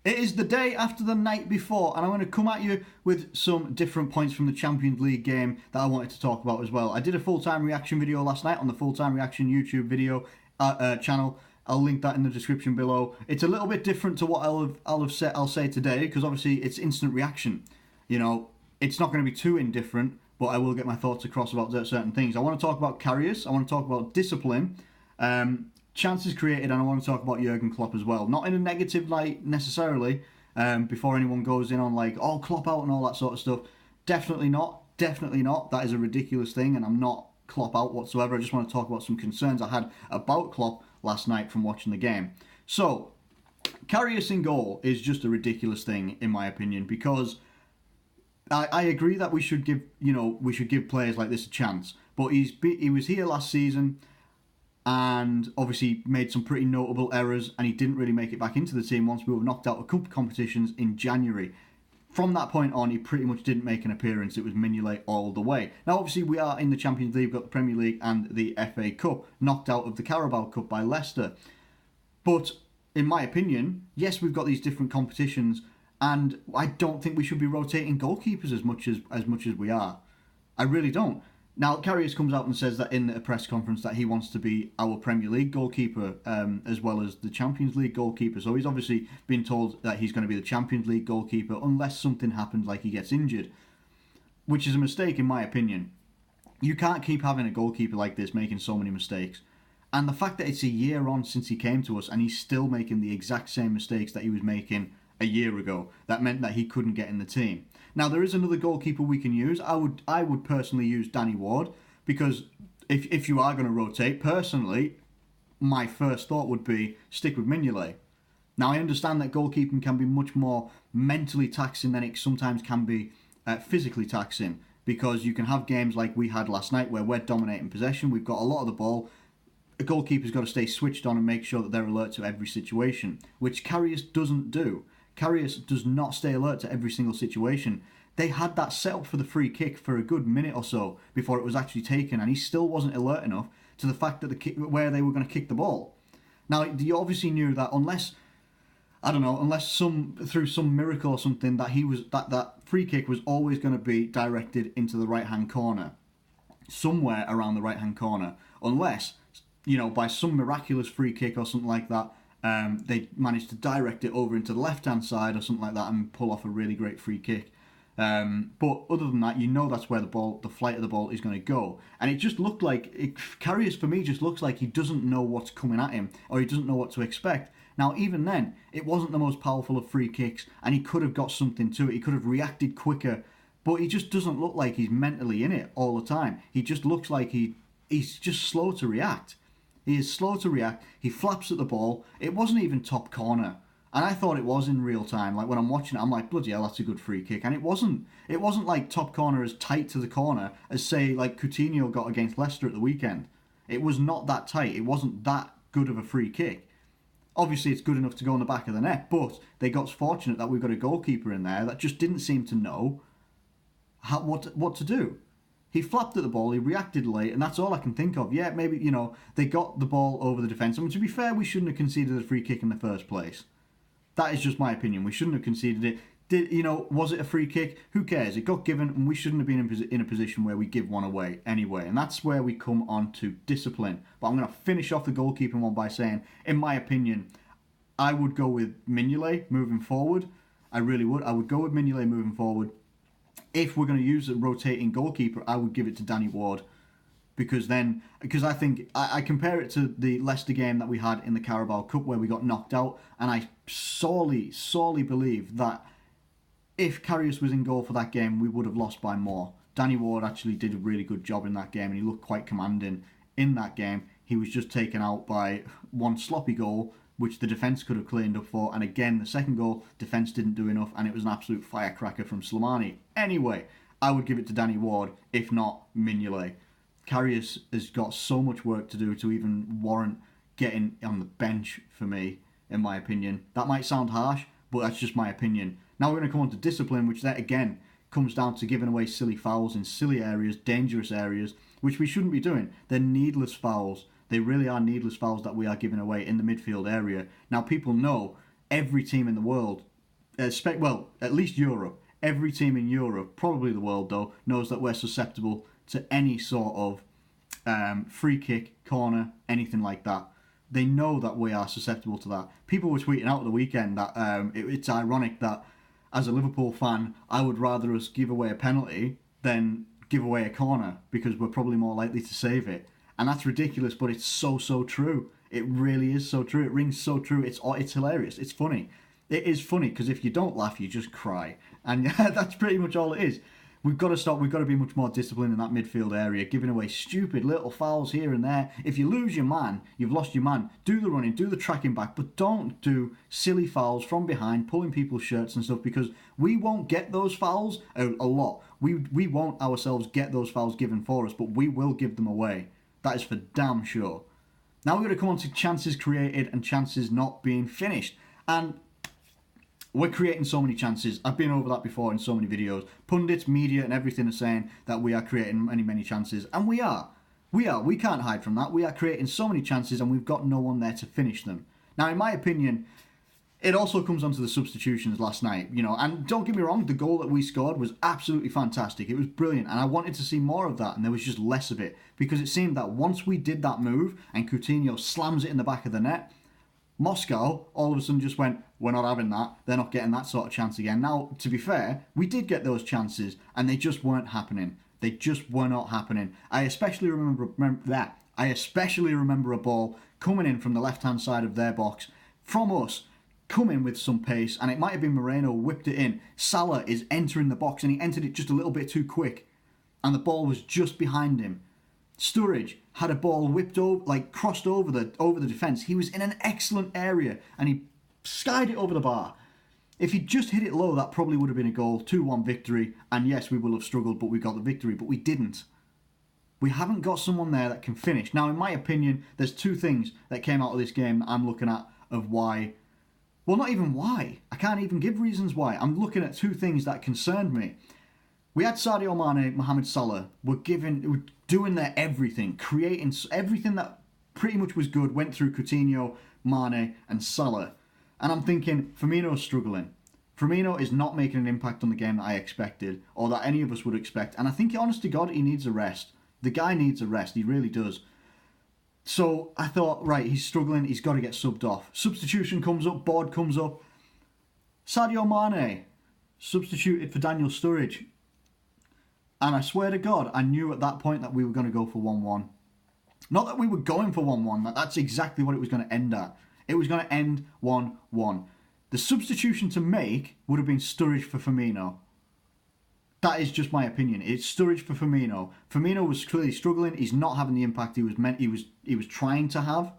It is the day after the night before, and I'm going to come at you with some different points from the Champions League game that I wanted to talk about as well. I did a full-time reaction video last night on the full-time reaction YouTube video channel. I'll link that in the description below. It's a little bit different to what I'll say today, because obviously it's instant reaction. You know, it's not going to be too indifferent, but I will get my thoughts across about certain things. I want to talk about Karius. I want to talk about discipline. Chances created, and I want to talk about Jurgen Klopp as well. Not in a negative light necessarily, before anyone goes in on like, oh, Klopp out and all that sort of stuff. Definitely not. Definitely not. That is a ridiculous thing, and I'm not Klopp out whatsoever. I just want to talk about some concerns I had about Klopp last night from watching the game. So, Karius in goal is just a ridiculous thing, in my opinion, because I agree that we should give players like this a chance. But he was here last season, and obviously made some pretty notable errors, and he didn't really make it back into the team once we were knocked out of cup competitions in January. From that point on, he pretty much didn't make an appearance. It was Mignolet all the way. Now, obviously, we are in the Champions League, we've got the Premier League and the FA Cup, knocked out of the Carabao Cup by Leicester. But, in my opinion, yes, we've got these different competitions, and I don't think we should be rotating goalkeepers as much as we are. I really don't. Now, Karius comes out and says that in a press conference that he wants to be our Premier League goalkeeper as well as the Champions League goalkeeper. So he's obviously been told that he's going to be the Champions League goalkeeper unless something happens like he gets injured, which is a mistake in my opinion. You can't keep having a goalkeeper like this making so many mistakes. And the fact that it's a year on since he came to us and he's still making the exact same mistakes that he was making a year ago, that meant that he couldn't get in the team. Now, there is another goalkeeper we can use. I would personally use Danny Ward, because if you are going to rotate, personally, my first thought would be stick with Mignolet. Now, I understand that goalkeeping can be much more mentally taxing than it sometimes can be physically taxing, because you can have games like we had last night where we're dominating possession, we've got a lot of the ball. A goalkeeper's got to stay switched on and make sure that they're alert to every situation, which Karius doesn't do. Karius does not stay alert to every single situation. They had that set up for the free kick for a good minute or so before it was actually taken, and he still wasn't alert enough to the fact that where they were going to kick the ball. Now, you obviously knew that unless through some miracle or something, that free kick was always going to be directed into the right-hand corner, somewhere around the right-hand corner, unless, by some miraculous free kick or something like that, they managed to direct it over into the left-hand side or something like that and pull off a really great free kick. But other than that, that's where the flight of the ball is going to go. And it just looked like, Karius for me just looks like he doesn't know what's coming at him, or he doesn't know what to expect. Now, even then, it wasn't the most powerful of free kicks, and he could have got something to it. He could have reacted quicker, but he just doesn't look like he's mentally in it all the time. He just looks like he's just slow to react. He is slow to react. He flaps at the ball. It wasn't even top corner. And I thought it was in real time. Like when I'm watching it, I'm like, bloody hell, that's a good free kick. And it wasn't. It wasn't like top corner as tight to the corner as, say, like Coutinho got against Leicester at the weekend. It was not that tight. It wasn't that good of a free kick. Obviously, it's good enough to go in the back of the net, but they got fortunate that we've got a goalkeeper in there that just didn't seem to know what to do. He flapped at the ball, he reacted late, and that's all I can think of. Yeah, maybe, they got the ball over the defence. I mean, to be fair, we shouldn't have conceded a free kick in the first place. That is just my opinion. We shouldn't have conceded it. Was it a free kick? Who cares? It got given, and we shouldn't have been in a position where we give one away anyway. And that's where we come on to discipline. But I'm going to finish off the goalkeeping one by saying, in my opinion, I would go with Mignolet moving forward. I really would. I would go with Mignolet moving forward. If we're going to use a rotating goalkeeper, I would give it to Danny Ward. Because I think, I compare it to the Leicester game that we had in the Carabao Cup where we got knocked out, and I sorely believe that if Karius was in goal for that game, we would have lost by more. Danny Ward actually did a really good job in that game, and he looked quite commanding in that game. He was just taken out by one sloppy goal, which the defence could have cleaned up for, and again, the second goal, defence didn't do enough, and it was an absolute firecracker from Slimani. Anyway, I would give it to Danny Ward, if not Mignolet. Karius has got so much work to do to even warrant getting on the bench for me, in my opinion. That might sound harsh, but that's just my opinion. Now we're going to come on to discipline, which that again comes down to giving away silly fouls in silly areas, dangerous areas, which we shouldn't be doing. They're needless fouls. They really are needless fouls that we are giving away in the midfield area. Now people know every team in the world, well, at least Europe, every team in Europe, probably the world though, knows that we're susceptible to any sort of free kick, corner, anything like that. They know that we are susceptible to that. People were tweeting out at the weekend that it's ironic that as a Liverpool fan, I would rather us give away a penalty than give away a corner because we're probably more likely to save it. And that's ridiculous, but it's so true. It really is so true. It rings so true. It's hilarious. It's funny. It is funny because if you don't laugh, you just cry. And that's pretty much all it is. We've got to stop. We've got to be much more disciplined in that midfield area, giving away stupid little fouls here and there. If you lose your man, you've lost your man. Do the running, do the tracking back, but don't do silly fouls from behind, pulling people's shirts and stuff, because we won't get those fouls a lot. We won't ourselves get those fouls given for us, but we will give them away. That is for damn sure. Now we're going to come on to chances created and chances not being finished. And we're creating so many chances. I've been over that before in so many videos. Pundits, media and everything are saying that we are creating many chances. And we are. We can't hide from that. We are creating so many chances and we've got no one there to finish them. Now, in my opinion, it also comes onto the substitutions last night, and don't get me wrong, the goal that we scored was absolutely fantastic. It was brilliant, and I wanted to see more of that, and there was just less of it, because it seemed that once we did that move and Coutinho slams it in the back of the net, Moscow all of a sudden just went, we're not having that. They're not getting that sort of chance again. Now, to be fair, we did get those chances, and they just weren't happening. They just were not happening. I especially remember a ball coming in from the left-hand side of their box, from us, coming with some pace, and it might have been Moreno whipped it in. Salah is entering the box, and he entered it just a little bit too quick, and the ball was just behind him. Sturridge had a ball whipped over, crossed over the defence. He was in an excellent area, and he skied it over the bar. If he'd just hit it low, that probably would have been a goal, 2-1 victory, and yes, we will have struggled, but we got the victory, but we didn't. We haven't got someone there that can finish. Now, in my opinion, there's two things that came out of this game that I'm looking at of why. Well, not even why. I can't even give reasons why. I'm looking at two things that concerned me. We had Sadio Mane, Mohamed Salah, were doing their everything, creating everything that pretty much was good, went through Coutinho, Mane and Salah. And I'm thinking, Firmino's struggling. Firmino is not making an impact on the game that I expected, or that any of us would expect. And I think, honest to God, he needs a rest. The guy needs a rest, he really does. So I thought, right, he's struggling, he's got to get subbed off. Substitution comes up, board comes up. Sadio Mane substituted for Daniel Sturridge. And I swear to God, I knew at that point that we were going to go for 1-1. Not that we were going for 1-1, that's exactly what it was going to end at. It was going to end 1-1. The substitution to make would have been Sturridge for Firmino. That is just my opinion. It's Sturridge for Firmino. Firmino was clearly struggling. He's not having the impact he was trying to have.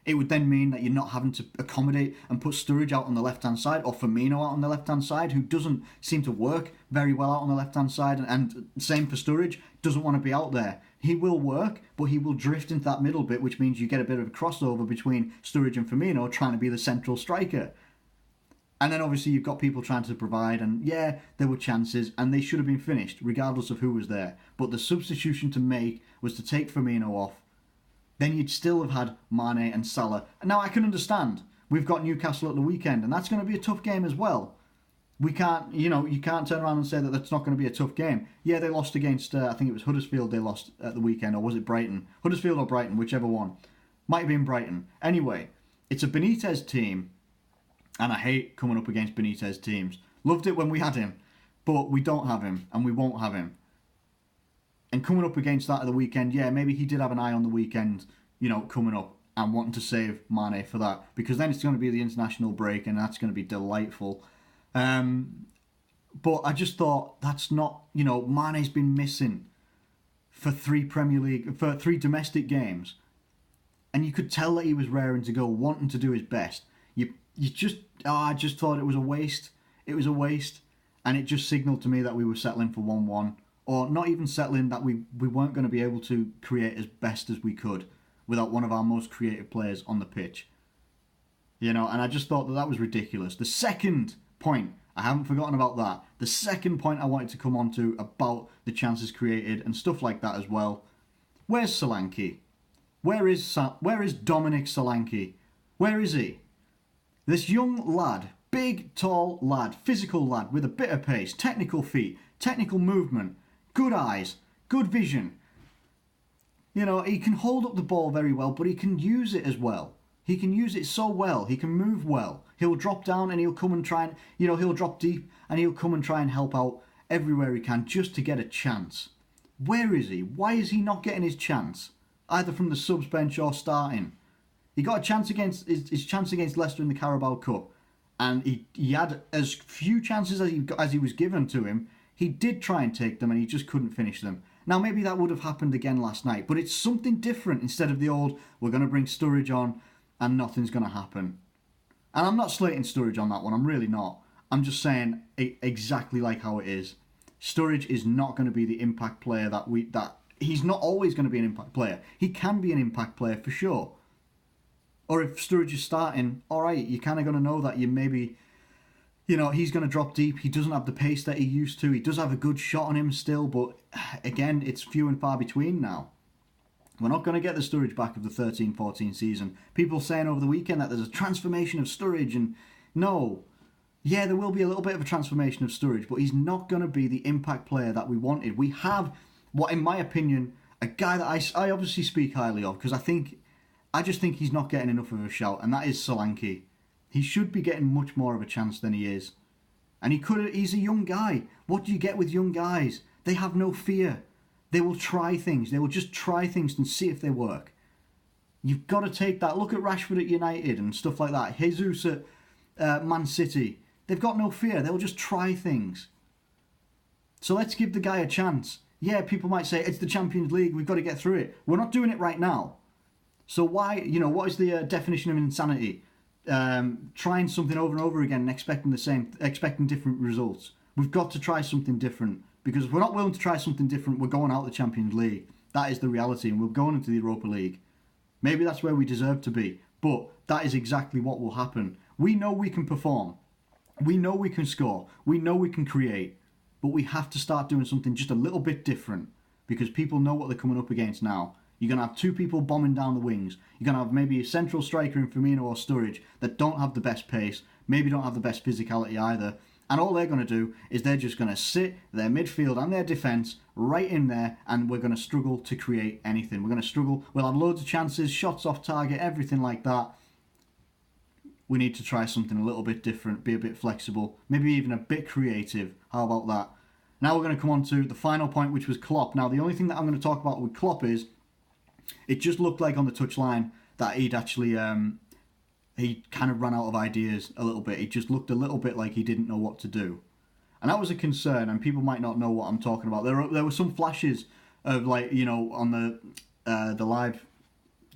It would then mean that you're not having to accommodate and put Sturridge out on the left-hand side, or Firmino out on the left-hand side, who doesn't seem to work very well out on the left-hand side, and same for Sturridge, doesn't want to be out there. He will work, but he will drift into that middle bit, which means you get a bit of a crossover between Sturridge and Firmino trying to be the central striker. And then obviously you've got people trying to provide, and yeah, there were chances, and they should have been finished, regardless of who was there. But the substitution to make was to take Firmino off. Then you'd still have had Mane and Salah. And now I can understand. We've got Newcastle at the weekend, and that's going to be a tough game as well. We can't, you can't turn around and say that that's not going to be a tough game. Yeah, they lost against, I think it was Huddersfield they lost at the weekend, or was it Brighton? Huddersfield or Brighton, whichever one. Might have been Brighton. Anyway, it's a Benitez team, and I hate coming up against Benitez teams. Loved it when we had him, but we don't have him, and we won't have him. And coming up against that at the weekend, yeah, maybe he did have an eye on the weekend, coming up and wanting to save Mane for that. Because then it's going to be the international break and that's going to be delightful. But I just thought that's not, Mane's been missing for three domestic games. And you could tell that he was raring to go, wanting to do his best. I just thought it was a waste. It was a waste. And it just signalled to me that we were settling for 1-1. Or not even settling, that we weren't going to be able to create as best as we could without one of our most creative players on the pitch. And I just thought that was ridiculous. The second point, I haven't forgotten about that. The second point I wanted to come on to about the chances created and stuff like that as well. Where's Solanke? Where is Dominic Solanke? Where is he? This young lad, big, tall lad, physical lad with a bit of pace, technical feet, technical movement, good eyes, good vision. You know, he can hold up the ball very well, but he can use it as well. He can use it so well. He can move well. He'll drop down and he'll come and try and, he'll drop deep and he'll come and try and help out everywhere he can just to get a chance. Where is he? Why is he not getting his chance? Either from the subs bench or starting. He got a chance against his chance against Leicester in the Carabao Cup, and he had as few chances as he was given to him. He did try and take them and he just couldn't finish them. Now maybe that would have happened again last night, but it's something different instead of the old, we're going to bring Sturridge on and nothing's going to happen. And I'm not slating Sturridge on that one, I'm really not. I'm just saying exactly like how it is. Sturridge is not going to be the impact player that he's not always going to be an impact player. He can be an impact player for sure. Or if Sturridge is starting, alright, you're kind of going to know that you maybe, he's going to drop deep. He doesn't have the pace that he used to. He does have a good shot on him still, but again, it's few and far between now. We're not going to get the Sturridge back of the 13-14 season. People saying over the weekend that there's a transformation of Sturridge, and no. Yeah, there will be a little bit of a transformation of Sturridge, but he's not going to be the impact player that we wanted. We have, what in my opinion, a guy that I obviously speak highly of, because I just think he's not getting enough of a shout, and that is Solanke. He should be getting much more of a chance than he is. And he's a young guy. What do you get with young guys? They have no fear. They will try things. They will just try things and see if they work. You've got to take that. Look at Rashford at United and stuff like that. Jesus at Man City. They've got no fear. They'll just try things. So let's give the guy a chance. Yeah, people might say, it's the Champions League. We've got to get through it. We're not doing it right now. So why, what is the definition of insanity? Trying something over and over again and expecting different results. We've got to try something different. Because if we're not willing to try something different, we're going out of the Champions League. That is the reality, and we're going into the Europa League. Maybe that's where we deserve to be, but that is exactly what will happen. We know we can perform. We know we can score. We know we can create. But we have to start doing something just a little bit different, because people know what they're coming up against now. You're going to have two people bombing down the wings. You're going to have maybe a central striker in Firmino or Sturridge that don't have the best pace, maybe don't have the best physicality either. And all they're going to do is they're just going to sit their midfield and their defence right in there, and we're going to struggle to create anything. We're going to struggle. We'll have loads of chances, shots off target, everything like that. We need to try something a little bit different, be a bit flexible, maybe even a bit creative. How about that? Now we're going to come on to the final point, which was Klopp. Now, the only thing that I'm going to talk about with Klopp is it just looked like on the touchline that he'd actually... he kind of ran out of ideas a little bit. He just looked a little bit like he didn't know what to do. And that was a concern, and people might not know what I'm talking about. There were some flashes of, on the live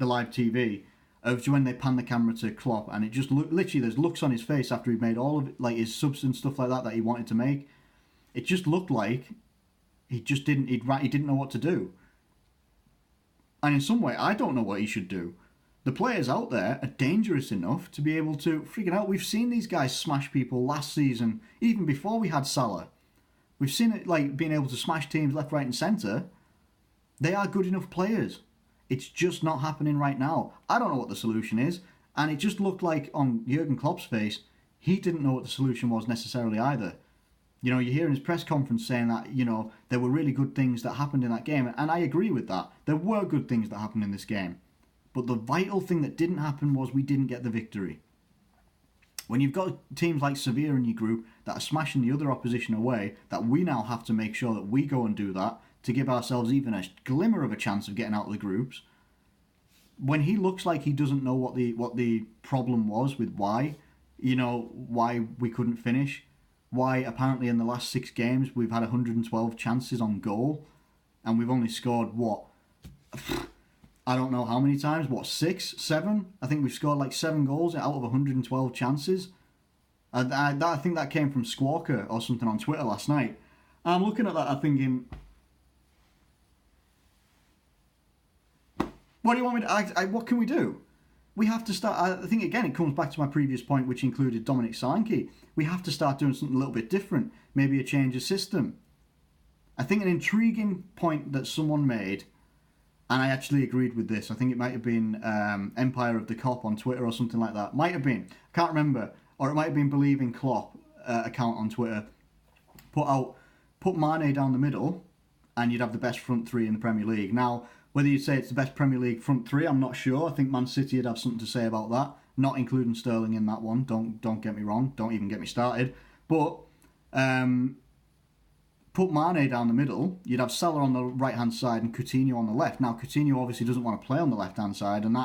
TV of when they pan the camera to Klopp, and it just literally there's looks on his face after he made all of it, like his subs and stuff like that he wanted to make. It just looked like he didn't know what to do. And in some way, I don't know what he should do. The players out there are dangerous enough to be able to freaking out. We've seen these guys smash people last season, even before we had Salah. We've seen it like being able to smash teams left, right and centre. They are good enough players. It's just not happening right now. I don't know what the solution is. And it just looked like on Jurgen Klopp's face, he didn't know what the solution was necessarily either. You hear in his press conference saying that, there were really good things that happened in that game. And I agree with that. There were good things that happened in this game. But the vital thing that didn't happen was we didn't get the victory. When you've got teams like Sevilla in your group that are smashing the other opposition away, that we now have to make sure that we go and do that to give ourselves even a glimmer of a chance of getting out of the groups. When he looks like he doesn't know what the problem was with why we couldn't finish, why apparently in the last 6 games we've had 112 chances on goal, and we've only scored what? I don't know how many times, 6, 7? I think we've scored like 7 goals out of 112 chances. I think that came from Squawker or something on Twitter last night. And I'm looking at that, I'm thinking, what do you want me to... what can we do? We have to start... I think, again, it comes back to my previous point, which included Dominic Solanke. We have to start doing something a little bit different. Maybe a change of system. I think an intriguing point that someone made and I actually agreed with this. I think it might have been Empire of the Cop on Twitter or something like that. Might have been. I can't remember. Or it might have been Believing Klopp account on Twitter. Put Mane down the middle, and you'd have the best front three in the Premier League. Now, whether you'd say it's the best Premier League front three, I'm not sure. I think Man City would have something to say about that. Not including Sterling in that one. Don't get me wrong. Don't even get me started. But put Mane down the middle, you'd have Salah on the right-hand side and Coutinho on the left. Now, Coutinho obviously doesn't want to play on the left-hand side, and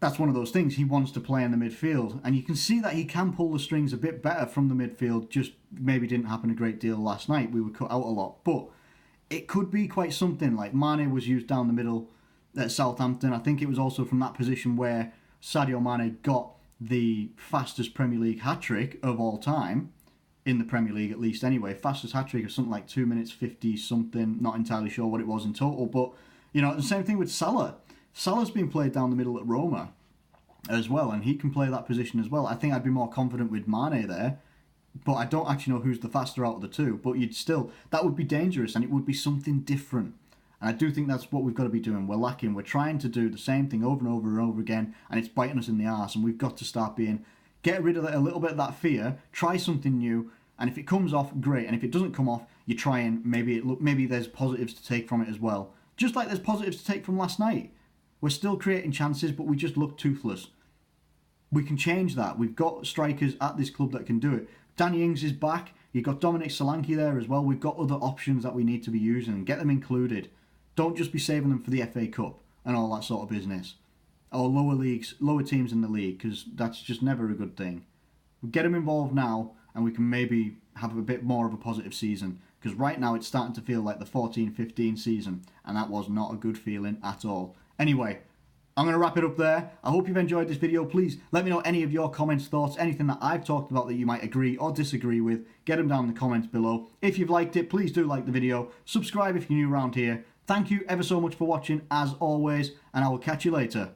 that's one of those things. He wants to play in the midfield, and you can see that he can pull the strings a bit better from the midfield, just maybe didn't happen a great deal last night. We were cut out a lot, but it could be quite something. Like, Mane was used down the middle at Southampton. I think it was also from that position where Sadio Mane got the fastest Premier League hat-trick of all time, in the Premier League at least anyway. Fastest hat-trick of something like 2 minutes 50 something, not entirely sure what it was in total, but the same thing with Salah. Salah's been played down the middle at Roma as well, and he can play that position as well. I think I'd be more confident with Mane there, but I don't actually know who's the faster out of the two, but that would be dangerous, and it would be something different. And I do think that's what we've got to be doing. We're lacking. We're trying to do the same thing over and over and over again, and it's biting us in the arse, and we've got to start get rid of a little bit of that fear, try something new, and if it comes off, great. And if it doesn't come off, you try and maybe there's positives to take from it as well. Just like there's positives to take from last night. We're still creating chances, but we just look toothless. We can change that. We've got strikers at this club that can do it. Danny Ings is back. You've got Dominic Solanke there as well. We've got other options that we need to be using. Get them included. Don't just be saving them for the FA Cup and all that sort of business. Or lower teams in the league, because that's just never a good thing. Get them involved now, and we can maybe have a bit more of a positive season. Because right now it's starting to feel like the 14-15 season, and that was not a good feeling at all. Anyway, I'm going to wrap it up there. I hope you've enjoyed this video. Please let me know any of your comments, thoughts, anything that I've talked about that you might agree or disagree with. Get them down in the comments below. If you've liked it, please do like the video. Subscribe if you're new around here. Thank you ever so much for watching, as always, and I will catch you later.